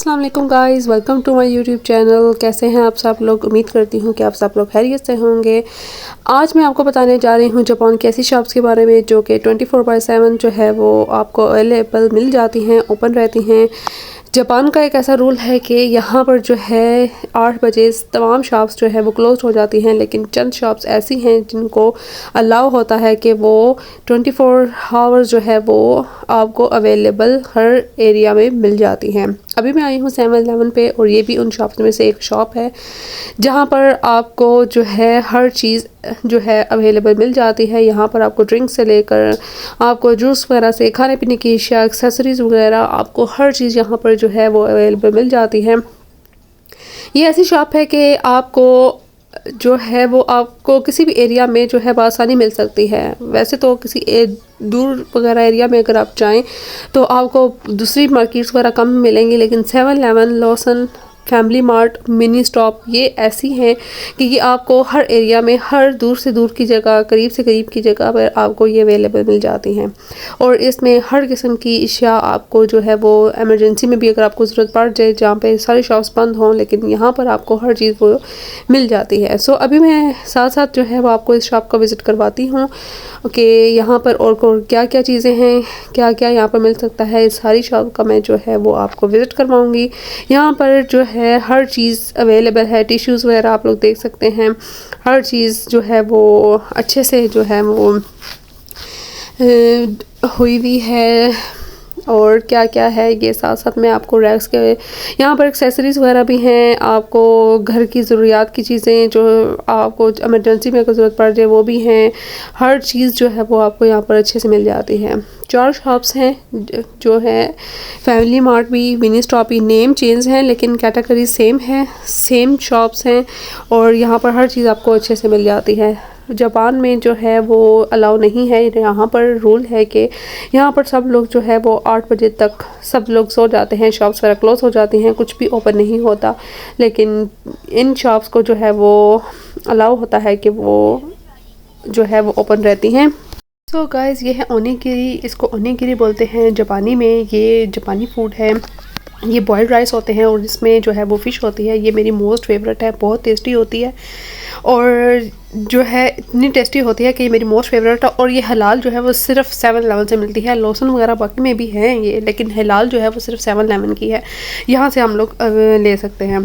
अस्सलाम वालेकुम guys, welcome to my YouTube channel. कैसे हैं आप सब लोग? उम्मीद करती हूँ कि आप सब लोग खैरियत से होंगे। आज मैं आपको बताने जा रही हूँ जापान की ऐसी शॉप्स के बारे में जो कि 24/7 जो है वो आपको अवेलेबल मिल जाती हैं, ओपन रहती हैं। जापान का एक ऐसा रूल है कि यहाँ पर जो है 8 बजे तमाम शॉप्स जो है वो क्लोज हो जाती हैं, लेकिन चंद शॉप्स ऐसी हैं जिनको अलाउ होता है कि वो 24 आवर्स जो है वो आपको अवेलेबल हर एरिया में मिल जाती हैं। अभी मैं आई हूँ 7-Eleven पे और ये भी उन शॉप्स में से एक शॉप है जहाँ पर आपको जो है हर चीज़ जो है अवेलेबल मिल जाती है। यहाँ पर आपको ड्रिंक से लेकर आपको जूस वगैरह से खाने पीने की अशिया, एक्सेसरीज़ वगैरह, आपको हर चीज़ यहाँ पर जो है वो अवेलेबल मिल जाती है। ये ऐसी शॉप है कि आपको जो है वो आपको किसी भी एरिया में जो है बआसानी मिल सकती है। वैसे तो किसी दूर वगैरह एरिया में अगर आप जाएं तो आपको दूसरी मार्केट्स वगैरह कम मिलेंगी, लेकिन 7-Eleven, Lawson, family mart, mini stop ये ऐसी हैं कि ये आपको हर एरिया में, हर दूर से दूर की जगह, करीब से करीब की जगह पर आपको ये अवेलेबल मिल जाती हैं। और इसमें हर किस्म की अशिया आपको जो है वो एमरजेंसी में भी अगर आपको ज़रूरत पड़ जाए, जहाँ पे सारी शॉप्स बंद हों, लेकिन यहाँ पर आपको हर चीज़ वो मिल जाती है। सो अभी मैं साथ साथ जो है वो आपको इस शॉप का विज़िट करवाती हूँ कि यहाँ पर और क्या क्या चीज़ें हैं, क्या क्या यहाँ पर मिल सकता है। इस सारी शॉप का मैं जो है वो आपको विज़िट करवाऊँगी। यहाँ पर जो है हर चीज़ अवेलेबल है। टिश्यूज़ वगैरह आप लोग देख सकते हैं। हर चीज़ जो है वो अच्छे से जो है वो हुई हुई है। और क्या क्या है ये साथ साथ मैं आपको रैक्स के यहाँ पर एक्सेसरीज़ वगैरह भी हैं। आपको घर की ज़रूरियात की चीज़ें जो आपको इमरजेंसी में अगर ज़रूरत पड़ जाए वो भी हैं। हर चीज़ जो है वो आपको यहाँ पर अच्छे से मिल जाती है। 4 शॉप्स हैं जो है फैमिली मार्ट भी, मिनी स्टॉप भी, नेम चेंज हैं लेकिन कैटेगरी सेम है, सेम शॉप्स हैं और यहाँ पर हर चीज़ आपको अच्छे से मिल जाती है। जापान में जो है वो अलाउ नहीं है। यहाँ पर रूल है कि यहाँ पर सब लोग जो है वो 8 बजे तक सब लोग सो जाते हैं, शॉप्स वगैरह क्लोज हो जाती हैं, कुछ भी ओपन नहीं होता। लेकिन इन शॉप्स को जो है वो अलाउ होता है कि वो जो है वो ओपन रहती हैं। सो गाइस, ये है ओनिगिरी। इसको ओनिगिरी बोलते हैं जापानी में। ये जापानी फूड है। ये बॉयल्ड राइस होते हैं और इसमें जो है वो फ़िश होती है। ये मेरी मोस्ट फेवरेट है, बहुत टेस्टी होती है और जो है इतनी टेस्टी होती है कि ये मेरी मोस्ट फेवरेट है। और ये हलाल जो है वो सिर्फ 7-Eleven से मिलती है। लॉसन वगैरह बाकी में भी हैं ये, लेकिन हलाल जो है वो सिर्फ 7-Eleven की है। यहाँ से हम लोग ले सकते हैं।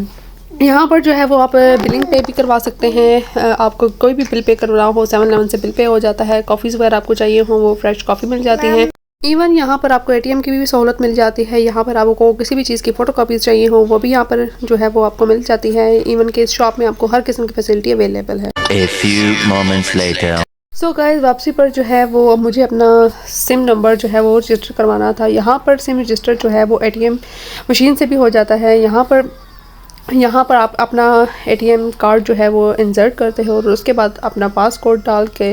यहाँ पर जो है वो आप बिलिंग पे भी करवा सकते हैं। आपको कोई भी बिल पे करवाना हो 7-Eleven से बिल पे हो जाता है। कॉफ़ीज़ वगैरह आपको चाहिए हो वो फ्रेश कॉफ़ी मिल जाती है। इवन यहाँ पर आपको ATM की भी सहूलत मिल जाती है। यहाँ पर आपको किसी भी चीज़ की फ़ोटो कॉपीज़ चाहिए हो वो भी यहाँ पर जो है वो आपको मिल जाती है। इवन कि इस शॉप में आपको हर किस्म की फैसिलिटी अवेलेबल है। A few moments later. So guys, वापसी पर जो है वो मुझे अपना सिम नंबर जो है वो रजिस्टर करवाना था। यहाँ पर सिम रजिस्टर जो है वो ATM मशीन से भी हो जाता है। यहाँ पर आप अपना ATM कार्ड जो है वो इंसर्ट करते हो और उसके बाद अपना पासकोड डाल के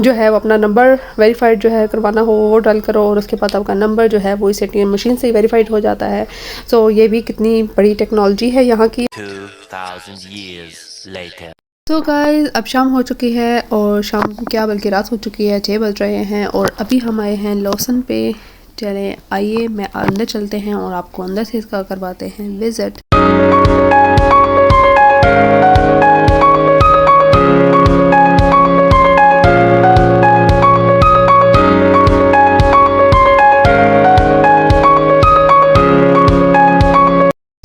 जो है वो अपना नंबर वेरीफाइड जो है करवाना हो वो डाल करो और उसके बाद आपका नंबर जो है वो इस ATM मशीन से ही वेरीफाइड हो जाता है। सो ये भी कितनी बड़ी टेक्नोलॉजी है यहाँ की। 2000 years later. तो गाइस, अब शाम हो चुकी है और शाम क्या बल्कि रात हो चुकी है, 6 बज रहे हैं और अभी हम आए हैं लॉसन पे। चले आइए मैं अंदर चलते हैं और आपको अंदर से इसका करवाते हैं विज़िट।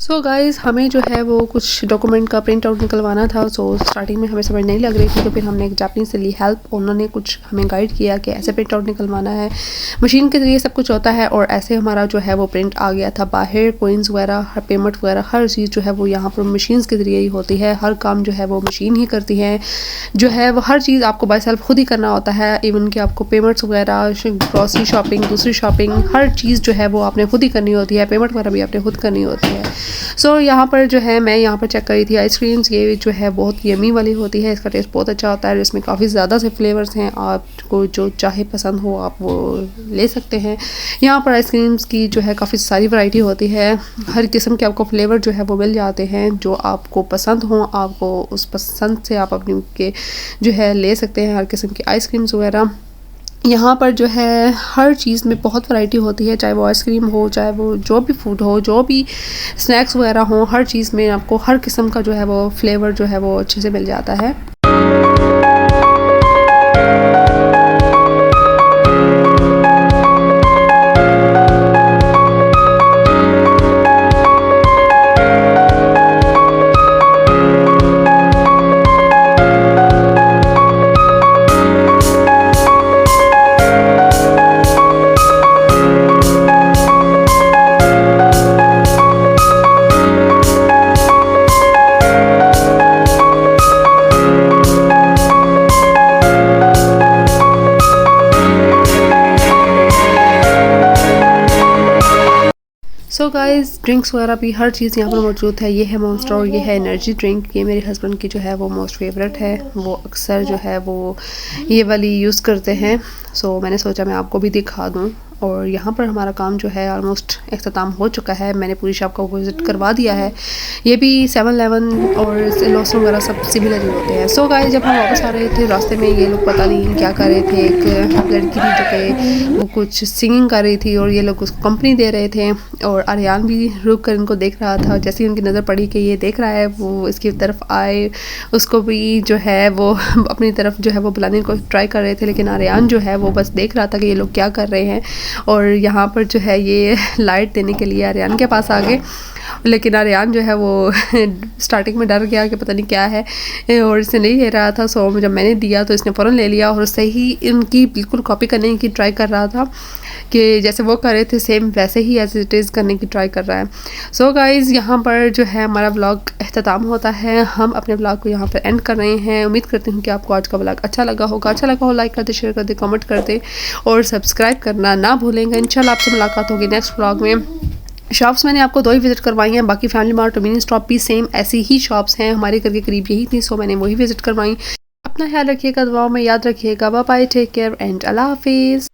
सो गाइज़, हमें जो है वो कुछ डॉक्यूमेंट का प्रिंट आउट निकलवाना था। सो स्टार्टिंग में हमें समझ नहीं लग रही थी तो फिर हमने एक जापानी से ली हेल्प। उन्होंने कुछ हमें गाइड किया कि ऐसे प्रिंट आउट निकलवाना है, मशीन के ज़रिए सब कुछ होता है और ऐसे हमारा जो है वो प्रिंट आ गया था बाहर। कोइंस वगैरह, हर पेमेंट वगैरह हर चीज़ जो है वो यहाँ पर मशीन्स के ज़रिए ही होती है। हर काम जो है वो मशीन ही करती है। जो है वो हर चीज़ आपको बाय सेल्फ खुद ही करना होता है। इवन कि आपको पेमेंट्स वगैरह, ग्रॉसरी शॉपिंग, दूसरी शॉपिंग, हर चीज़ जो है वो आपने खुद ही करनी होती है। पेमेंट वगैरह भी आपने खुद करनी होती है। सो यहाँ पर जो है मैं यहाँ पर चेक करी थी आइसक्रीम्स। ये जो है बहुत यमी वाली होती है, इसका टेस्ट बहुत अच्छा होता है। इसमें काफ़ी ज़्यादा से फ्लेवर्स हैं, आपको जो चाहे पसंद हो आप वो ले सकते हैं। यहाँ पर आइसक्रीम्स की जो है काफ़ी सारी वैरायटी होती है। हर किस्म के आपको फ्लेवर जो है वो मिल जाते हैं। जो आपको पसंद हो आपको उस पसंद से आप अपनी के जो है ले सकते हैं हर किस्म की आइसक्रीम्स वगैरह। यहाँ पर जो है हर चीज़ में बहुत वैरायटी होती है, चाहे वो आइसक्रीम हो, चाहे वो जो भी फूड हो, जो भी स्नैक्स वगैरह हो, हर चीज़ में आपको हर किस्म का जो है वो फ्लेवर जो है वो अच्छे से मिल जाता है। सो गाइस, ड्रिंक्स वगैरह भी हर चीज़ यहाँ पर मौजूद है। ये है मॉन्स्टर और ये है एनर्जी ड्रिंक। ये मेरे हस्बैंड की जो है वो मोस्ट फेवरेट है, वो अक्सर जो है वो ये वाली यूज़ करते हैं। सो मैंने सोचा मैं आपको भी दिखा दूँ। और यहाँ पर हमारा काम जो है ऑलमोस्ट अख्ताम हो चुका है। मैंने पूरी शॉप का विज़िट करवा दिया है। ये भी 7-Eleven और लॉसन वगैरह सब सिमिलर ही होते हैं। सो गाइस, जब हम वापस आ रहे थे रास्ते में ये लोग पता नहीं क्या कर रहे थे। एक लड़की थी जो कि वो कुछ सिंगिंग कर रही थी और ये लोग उसको कंपनी दे रहे थे। और आर्यान भी रुक कर इनको देख रहा था। जैसे ही उनकी नज़र पड़ी कि ये देख रहा है, वो इसकी तरफ आए, उसको भी जो है वो अपनी तरफ जो है वो बुलाने को ट्राई कर रहे थे। लेकिन आर्यान जो है वो बस देख रहा था कि ये लोग क्या कर रहे हैं। और यहाँ पर जो है ये लाइट देने के लिए आर्यान के पास आ गए। लेकिन आर्यान जो है वो स्टार्टिंग में डर गया कि पता नहीं क्या है और इसे नहीं ले रहा था। सो जब मैंने दिया तो इसने फ़ौरन ले लिया और सही इनकी बिल्कुल कॉपी करने की ट्राई कर रहा था कि जैसे वो कर रहे थे सेम वैसे ही एज इट इज़ करने की ट्राई कर रहा है। सो गाइज़, यहाँ पर जो है हमारा व्लॉग अख्ताम होता है। हम अपने व्लॉग को यहाँ पर एंड कर रहे हैं। उम्मीद करती हूँ कि आपको आज का व्लॉग अच्छा लगा होगा। अच्छा लगा हो लाइक करते, शेयर करते, कमेंट करते और सब्सक्राइब करना ना भूलेंगे। इंशाल्लाह आपसे मुलाकात होगी नेक्स्ट व्लॉग में। शॉप्स मैंने आपको 2 ही विज़िट करवाई हैं। बाकी फैमिली मार्ट और मिनी स्टॉप भी सेम ऐसी ही शॉप्स हैं। हमारे घर के करीब यही थी, सो मैंने वही विज़िट करवाई। अपना ख्याल रखिएगा, दुआओं में याद रखिएगा। Bye bye, take care and अल्लाह हाफिज़।